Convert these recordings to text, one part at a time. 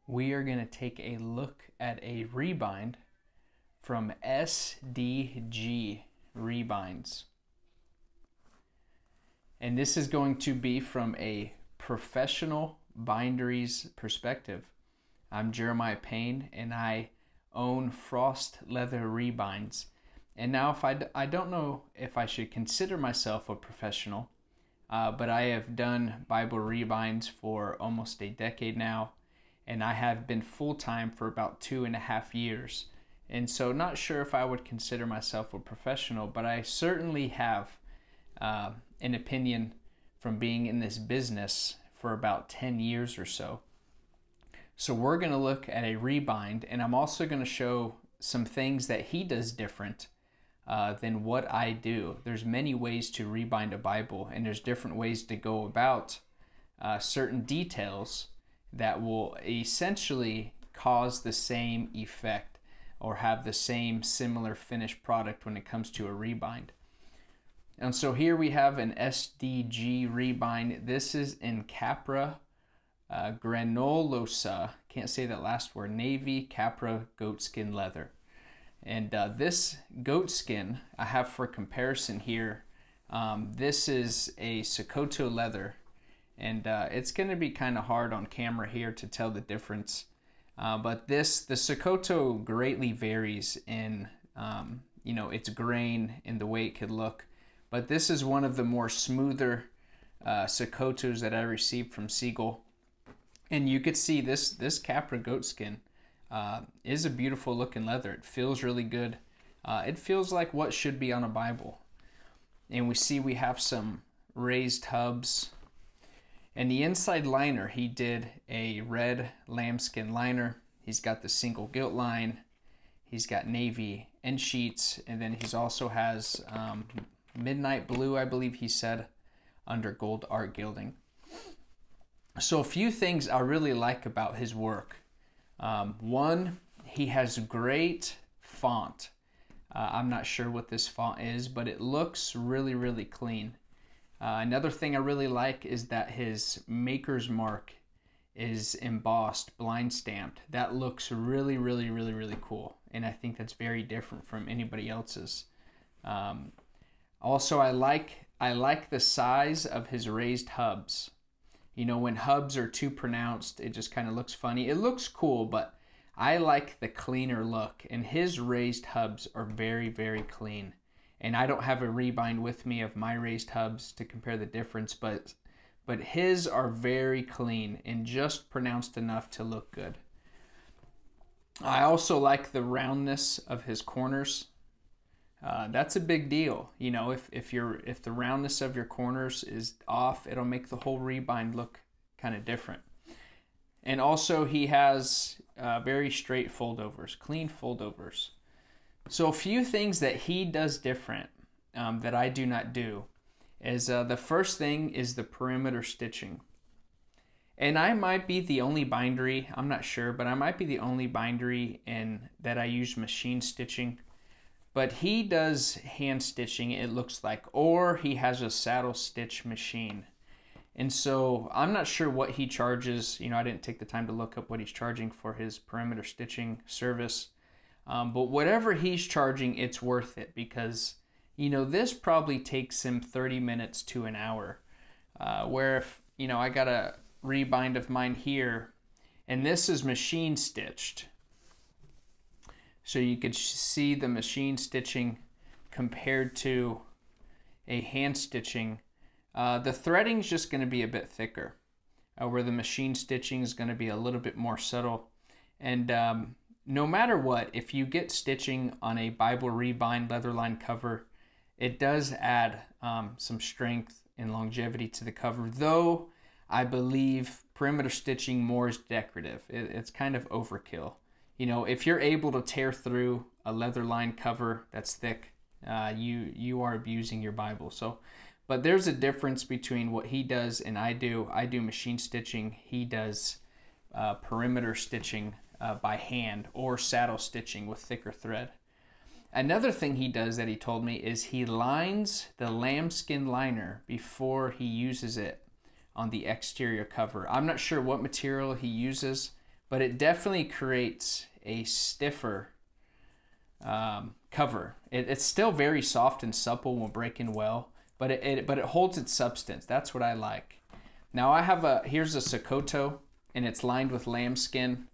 we are going to take a look at a rebind from SDG Rebinds. And this is going to be from a professional binderies perspective. I'm Jeremiah Payne, and I own Frost Leather Rebinds. And now I don't know if I should consider myself a professional, but I have done Bible rebinds for almost a decade now, and I have been full-time for about 2.5 years. And so not sure if I would consider myself a professional, but I certainly have an opinion from being in this business for about 10 years or so. So we're going to look at a rebind, and I'm also going to show some things that he does different than what I do. There's many ways to rebind a Bible, and there's different ways to go about certain details that will essentially cause the same effect or have the same similar finished product when it comes to a rebind. And so here we have an SDG Rebind. This is in Capra granulosa, can't say that last word, navy Capra goatskin leather. And this goatskin I have for comparison here. This is a Sokoto leather, and it's going to be kind of hard on camera here to tell the difference. But the Sokoto greatly varies in its grain and the way it could look. But this is one of the more smoother Sokotos that I received from Siegel. And you could see this Capra goatskin is a beautiful looking leather. It feels really good. It feels like what should be on a Bible. And we have some raised hubs. And the inside liner, he did a red lambskin liner. He's got the single gilt line. He's got navy end sheets. And then he's also has midnight blue, I believe he said, under gold art gilding. So a few things I really like about his work. One, he has great font. I'm not sure what this font is, but it looks really, really clean. Another thing I really like is that his maker's mark is embossed, blind stamped. That looks really, really, really, really cool. And I think that's very different from anybody else's. Also, I like the size of his raised hubs. You know, when hubs are too pronounced, it just kind of looks funny. It looks cool, but I like the cleaner look. And his raised hubs are very, very clean. And I don't have a rebind with me of my raised hubs to compare the difference, but his are very clean and just pronounced enough to look good. I also like the roundness of his corners. That's a big deal. You know, if the roundness of your corners is off, it'll make the whole rebind look kind of different. And also he has very straight foldovers, clean foldovers. So a few things that he does different that I do not do is the first thing is the perimeter stitching. And I might be the only bindery, I'm not sure, but I might be the only bindery that I use machine stitching. But he does hand stitching, it looks like, or he has a saddle stitch machine. And so I'm not sure what he charges. You know, I didn't take the time to look up what he's charging for his perimeter stitching service. But whatever he's charging, it's worth it because, you know, this probably takes him 30 minutes to an hour. Where if, you know, I got a rebind of mine here, and this is machine stitched. So you could see the machine stitching compared to a hand stitching. The threading is just going to be a bit thicker, where the machine stitching is going to be a little bit more subtle. And no matter what, if you get stitching on a Bible rebind leatherline cover, it does add some strength and longevity to the cover, though I believe perimeter stitching more is decorative. It's kind of overkill. You know, if you're able to tear through a leather line cover that's thick, you are abusing your Bible. So, but there's a difference between what he does and I do. I do machine stitching. He does perimeter stitching by hand or saddle stitching with thicker thread. Another thing he does that he told me is he lines the lambskin liner before he uses it on the exterior cover. I'm not sure what material he uses, but it definitely creates a stiffer cover. It's still very soft and supple, will break in well, but it holds its substance. That's what I like. Now I have here's a Sokoto, and it's lined with lambskin,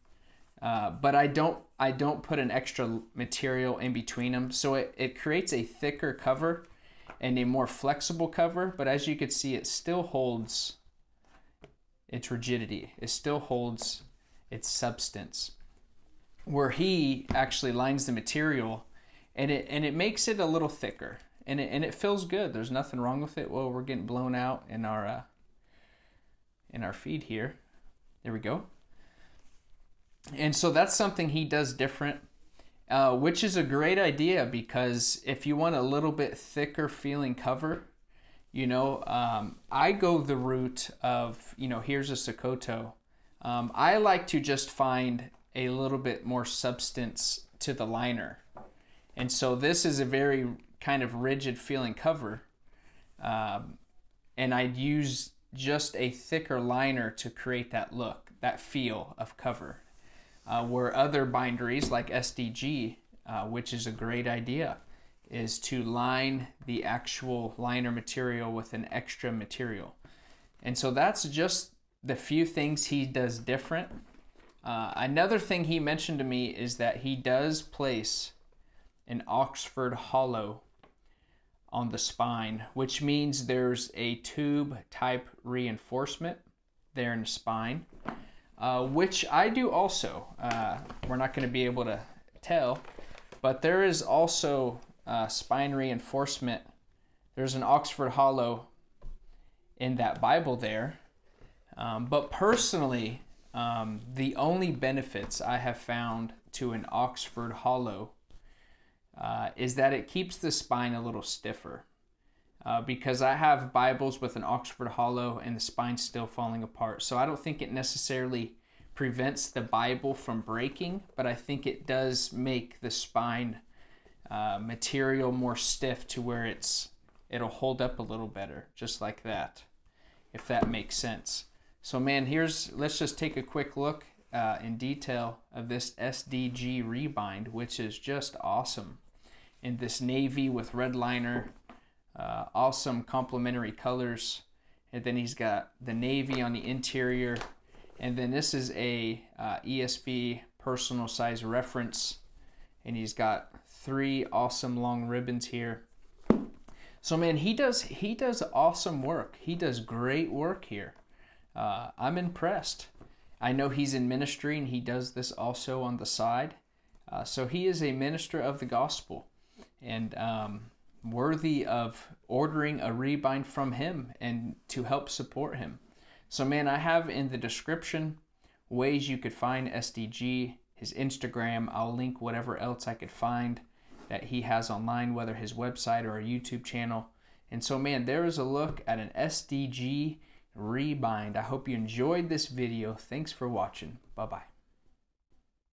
but I don't put an extra material in between them, so it creates a thicker cover and a more flexible cover. But as you can see, it still holds its rigidity. It still holds its substance. Where he actually lines the material, and it makes it a little thicker, and it feels good. There's nothing wrong with it. Well, we're getting blown out in our feed here. There we go. And so that's something he does different, which is a great idea, because if you want a little bit thicker feeling cover, you know, I go the route of, you know, here's a Sokoto. I like to just find a little bit more substance to the liner. And so this is a very kind of rigid feeling cover. And I'd use just a thicker liner to create that look, that feel of cover. Where other binderies like SDG, which is a great idea, is to line the actual liner material with an extra material. And so that's just the few things he does different. Another thing he mentioned to me is that he does place an Oxford hollow on the spine, which means there's a tube type reinforcement there in the spine, which I do also. We're not going to be able to tell, but there is also spine reinforcement. There's an Oxford hollow in that Bible there. But personally, the only benefits I have found to an Oxford hollow is that it keeps the spine a little stiffer. Because I have Bibles with an Oxford hollow and the spine's still falling apart. So I don't think it necessarily prevents the Bible from breaking, but I think it does make the spine material more stiff to where it'll hold up a little better, just like that, if that makes sense. So man, let's just take a quick look in detail of this SDG Rebind, which is just awesome. In this navy with red liner, awesome complementary colors. And then he's got the navy on the interior. And then this is a ESB personal size reference. And he's got 3 awesome long ribbons here. So man, he does awesome work. He does great work here. I'm impressed. I know he's in ministry and he does this also on the side. So he is a minister of the gospel, and worthy of ordering a rebind from him and to help support him. So man, I have in the description ways you could find SDG, his Instagram. I'll link whatever else I could find that he has online, whether his website or a YouTube channel. And so man, there is a look at an SDG Rebind. I hope you enjoyed this video. Thanks for watching. Bye-bye.